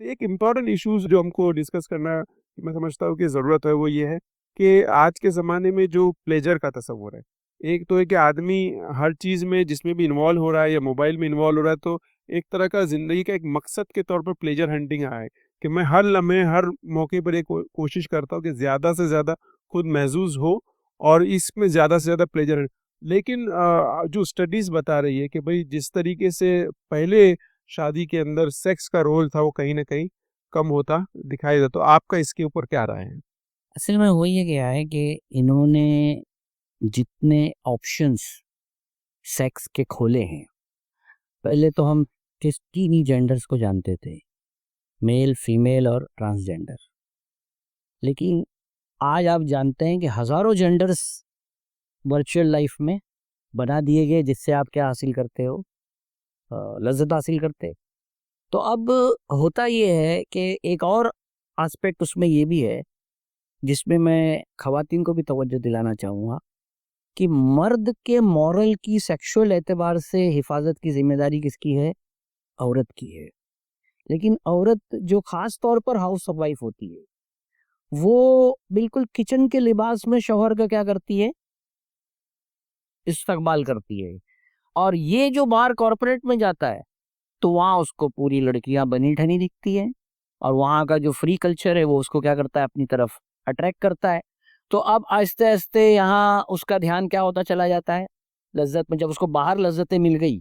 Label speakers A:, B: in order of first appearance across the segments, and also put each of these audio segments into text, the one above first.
A: एक important issues जो हमको डिस्कस करना मैं समझता हूँ कि ज़रूरत है, वो ये है कि आज के ज़माने में जो प्लेजर का तस्वुर है, एक तो है कि आदमी हर चीज़ में जिसमें भी इन्वॉल्व हो रहा है या मोबाइल में इन्वॉल्व हो रहा है, तो एक तरह का ज़िंदगी का एक मकसद के तौर पर प्लेजर हंटिंग आया है कि मैं हर लम्हे हर मौके पर कोशिश करता हूँ कि ज़्यादा से ज़्यादा खुद महसूस हो और इसमें ज़्यादा से ज़्यादा प्लेजर। लेकिन जो स्टडीज़ बता रही है कि भाई जिस तरीके से पहले शादी के अंदर सेक्स का रोल था वो कहीं न कहीं कम होता दिखाई देता। तो आपका इसके ऊपर क्या राय है?
B: असल में हो ये गया है कि इन्होंने जितने ऑप्शंस सेक्स के खोले हैं, पहले तो हम किस तीन ही जेंडर्स को जानते थे, मेल, फीमेल और ट्रांसजेंडर। लेकिन आज आप जानते हैं कि हज़ारों जेंडर्स वर्चुअल लाइफ में बना दिए गए, जिससे आप क्या हासिल करते हो, लज़्ज़त हासिल करते। तो अब होता ये है कि एक और एस्पेक्ट उसमें ये भी है, जिसमें मैं ख़वातीन को भी तवज्जो दिलाना चाहूँगा कि मर्द के मॉरल की सेक्सुअल एतबार से हिफाजत की ज़िम्मेदारी किसकी है? औरत की है। लेकिन औरत जो ख़ास तौर पर हाउस वाइफ होती है, वो बिल्कुल किचन के लिबास में शौहर का क्या करती है? इस्तकबाल करती है। और ये जो बाहर कॉर्पोरेट में जाता है, तो वहाँ उसको पूरी लड़कियाँ बनी-ठनी दिखती हैं और वहाँ का जो फ्री कल्चर है वो उसको क्या करता है? अपनी तरफ अट्रैक्ट करता है। तो अब आहिस्ते-आहिस्ते यहाँ उसका ध्यान क्या होता चला जाता है? लज़्ज़त में। जब उसको बाहर लज़्ज़तें मिल गई,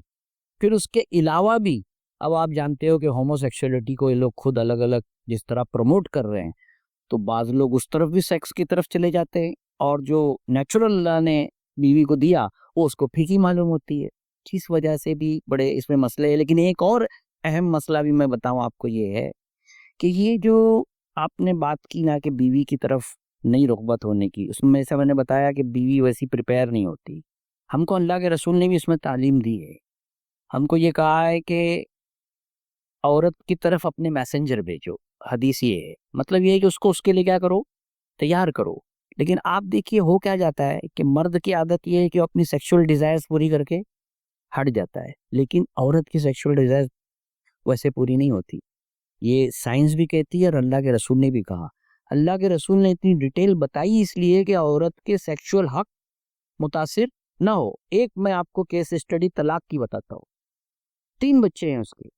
B: फिर उसके अलावा भी अब आप जानते हो कि होमोसेक्सुअलिटी को ये लोग खुद अलग-अलग जिस तरह प्रमोट कर रहे हैं, तो बाज़ लोग उस तरफ भी सेक्स की तरफ चले जाते हैं और जो नेचुरल अल्लाह ने बीवी को दिया, वो उसको फीकी मालूम होती है। इस वजह से भी बड़े इसमें मसले हैं। लेकिन एक और अहम मसला भी मैं बताऊँ आपको, ये है कि ये जो आपने बात की ना कि बीवी की तरफ नहीं रुग़बत होने की, उसमें ऐसा मैंने बताया कि बीवी वैसी प्रिपेयर नहीं होती। हमको अल्लाह के रसूल ने भी इसमें तालीम दी है। हमको ये कहा है कि औरत की तरफ अपने मैसेंजर भेजो। हदीस ये है। मतलब ये है कि उसको उसके लिए क्या करो? तैयार करो। लेकिन आप देखिए हो क्या जाता है कि मर्द की आदत ये है कि वो अपनी सेक्सुअल डिज़ायर्स पूरी करके हट जाता है। लेकिन औरत की सेक्सुअल डिज़ायर्स वैसे पूरी नहीं होती। ये साइंस भी कहती है और अल्लाह के रसूल ने भी कहा। अल्लाह के रसूल ने इतनी डिटेल बताई इसलिए कि औरत के सेक्सुअल हक मुतासिर ना हो। एक मैं आपको केस स्टडी तलाक की बताता हूँ। 3 बच्चे हैं उसके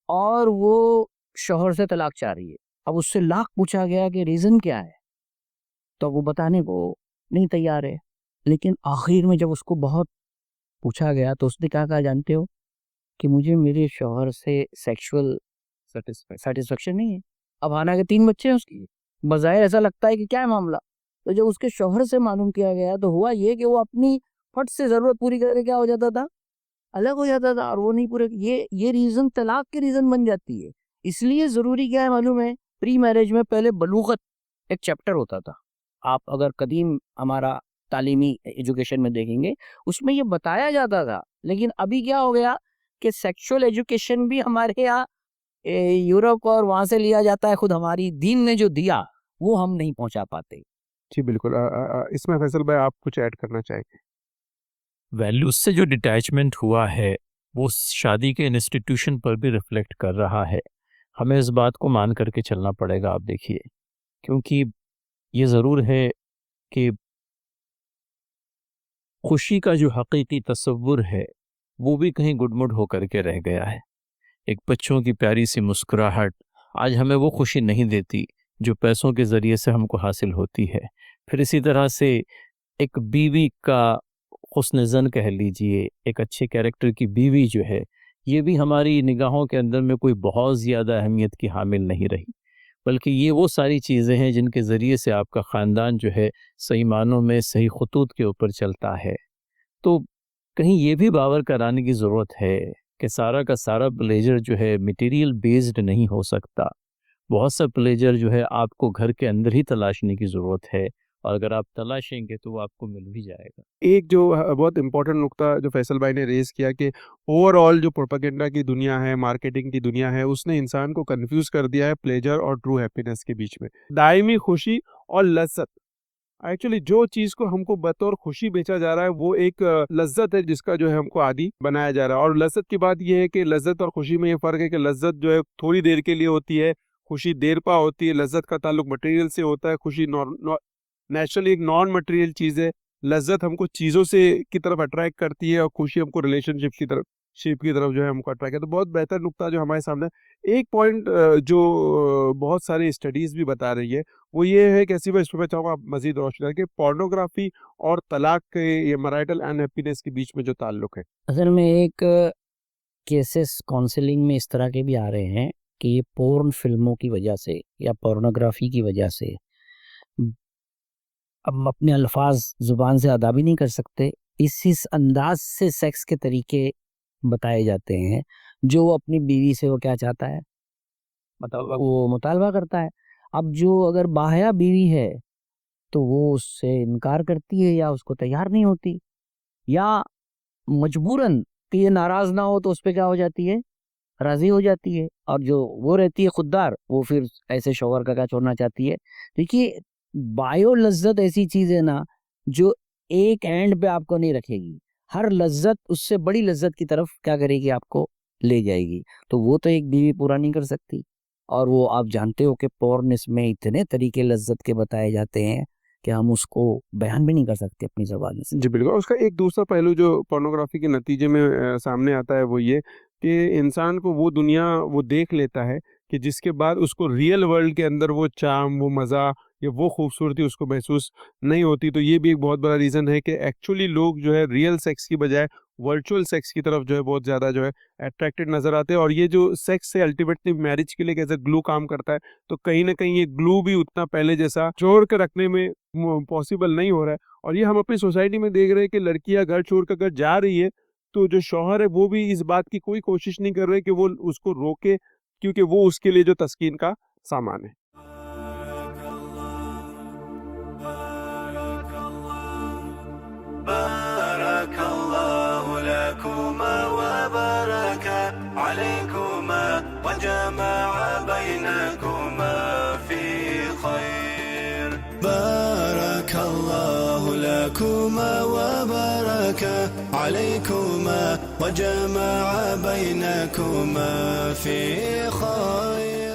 B: और वो शौहर से तलाक चाह रही है। अब उससे लाख पूछा गया कि रीज़न क्या है? तो वो बताने को नहीं तैयार है। लेकिन आखिर में जब उसको बहुत पूछा गया तो उसने क्या कहा जानते हो? कि मुझे मेरे शौहर से सेक्सुअल सैटिस्फैक्शन नहीं है। अब हालांकि 3 बच्चे हैं उसके। बज़ाहिर ऐसा लगता है कि क्या है मामला? तो जब उसके शौहर से मालूम किया गया तो हुआ ये कि वो अपनी फट से ज़रूरत पूरी करके क्या हो जाता था? अलग हो जाता था और वो नहीं पूरे। ये रीज़न तलाक के रीज़न बन जाती है। इसलिए ज़रूरी क्या है मालूम है? प्री मैरिज में पहले बलूगत एक चैप्टर होता था। आप अगर कदीम हमारा तालीमी एजुकेशन में देखेंगे, उसमें ये बताया जाता था। लेकिन अभी क्या हो गया कि सेक्सुअल एजुकेशन भी हमारे यहाँ यूरोप और वहाँ से लिया जाता है। खुद हमारी दीन ने जो दिया, वो हम नहीं पहुँचा पाते।
A: जी बिल्कुल। इसमें फैसल भाई आप कुछ ऐड करना चाहेंगे?
C: वैल्यूज से जो डिटैचमेंट हुआ है वो शादी के इंस्टीट्यूशन पर भी रिफ्लेक्ट कर रहा है। हमें इस बात को मान करके चलना पड़ेगा। आप देखिए, क्योंकि ये ज़रूर है कि खुशी का जो हकीकी तसव्वुर है वो भी कहीं गुडमुड होकर के रह गया है। एक बच्चों की प्यारी सी मुस्कुराहट आज हमें वो खुशी नहीं देती जो पैसों के ज़रिए से हमको हासिल होती है। फिर इसी तरह से एक बीवी का हुस्न ज़न कह लीजिए, एक अच्छे कैरेक्टर की बीवी जो है, ये भी हमारी निगाहों के अंदर में कोई बहुत ज़्यादा अहमियत की हामिल नहीं रही। बल्कि ये वो सारी चीज़ें हैं जिनके ज़रिए से आपका ख़ानदान जो है सही मानों में सही ख़ुतूत के ऊपर चलता है। तो कहीं ये भी बावर कराने की ज़रूरत है कि सारा का सारा प्लेजर जो है मटेरियल बेस्ड नहीं हो सकता। बहुत सा प्लेजर जो है आपको घर के अंदर ही तलाशने की ज़रूरत है, और अगर आप तलाशेंगे तो वो आपको मिल भी जाएगा।
A: एक जो बहुत इम्पोर्टेंट नुकता जो फैसल भाई ने रेज़ किया कि ओवरऑल जो प्रोपेगेंडा की दुनिया है, मार्केटिंग की दुनिया है, उसने इंसान को कन्फ्यूज़ कर दिया है प्लेजर और ट्रू हैप्पीनेस के बीच में। दायमी खुशी और लज़्ज़त एक्चुअली जो चीज़ को हमको बतौर खुशी बेचा जा रहा है वो एक लज्जत है जिसका जो है हमको आदी बनाया जा रहा है। और लज्जत की बात ये है कि लज्जत और खुशी में ये फ़र्क है कि लज्जत जो है थोड़ी देर के लिए होती है, खुशी देर पा होती है। लज्जत का ताल्लुक मटेरियल से होता है, खुशी नेचुरली एक नॉन मटेरियल चीज़ है। लज्जत हमको चीज़ों से की तरफ अट्रैक्ट करती है और खुशी हमको रिलेशनशिप की तरफ जो है हमको अट्रैक्ट है। तो बहुत बेहतर नुक्ता जो हमारे सामने है। एक पॉइंट जो बहुत सारी स्टडीज़ भी बता रही है वो ये है कि ऐसी मैं इसमें चाहूँगा आप मज़ीद रोशनी करें कि पोर्नोग्राफी और तलाक के ये मैरिटल अनहैप्पीनेस के बीच में जो ताल्लुक है।
B: असल में एक केसेस काउंसलिंग में इस तरह के भी आ रहे हैं कि ये पोर्न फिल्मों की वजह से या पोर्नोग्राफी की वजह से अब अपने अल्फाज ज़ुबान से अदा भी नहीं कर सकते, इस अंदाज से सेक्स के तरीके बताए जाते हैं जो वो अपनी बीवी से वो क्या चाहता है, वो मुतालबा करता है। अब जो अगर बाहया बीवी है तो वो उससे इनकार करती है या उसको तैयार नहीं होती, या मजबूरन कि ये नाराज़ ना हो तो उस पे क्या हो जाती है, राज़ी हो जाती है। और जो वो रहती है खुददार, वो फिर ऐसे शौहर का क्या छोड़ना चाहती है। देखिए, बायो लज्जत ऐसी चीज़ है ना जो एक एंड पे आपको नहीं रखेगी, हर लज्जत उससे बड़ी लज्जत की तरफ क्या करेगी, आपको ले जाएगी। तो वो तो एक बीवी पूरा नहीं कर सकती। और वो आप जानते हो कि पोर्न इसमें इतने तरीके लज्जत के बताए जाते हैं कि हम उसको बयान भी नहीं कर सकते अपनी ज़बान से।
A: जी बिल्कुल। उसका एक दूसरा पहलू जो पोर्नोग्राफी के नतीजे में सामने आता है वो ये कि इंसान को वो दुनिया वो देख लेता है कि जिसके बाद उसको रियल वर्ल्ड के अंदर वो चार्म, वो मज़ा या वो खूबसूरती उसको महसूस नहीं होती। तो ये भी एक बहुत बड़ा रीज़न है कि एक्चुअली लोग जो है रियल सेक्स की बजाय वर्चुअल सेक्स की तरफ जो है बहुत ज़्यादा जो है अट्रैक्टेड नज़र आते हैं। और ये जो सेक्स है अल्टीमेटली मैरिज के लिए कैसे ग्लू काम करता है, तो कहीं न कहीं ये ग्लू भी उतना पहले जैसा जोड़ के रखने में पॉसिबल नहीं हो रहा है। और ये हम अपनी सोसाइटी में देख रहे हैं कि लड़कियाँ घर छोड़ कर अगर जा रही है तो जो शौहर है वो भी इस बात की कोई कोशिश नहीं कर रहे कि वो उसको रोके, क्योंकि वो उसके लिए जो तस्कीन का सामान है।
D: बारकल्लाहु लकुमा व बारका अलैकुमा व जमाअ बैनकुमा फी खैर। बारकल्लाहु लकुमा व बारका अलैकुमा व जमाअ बैनकुमा फी खैर।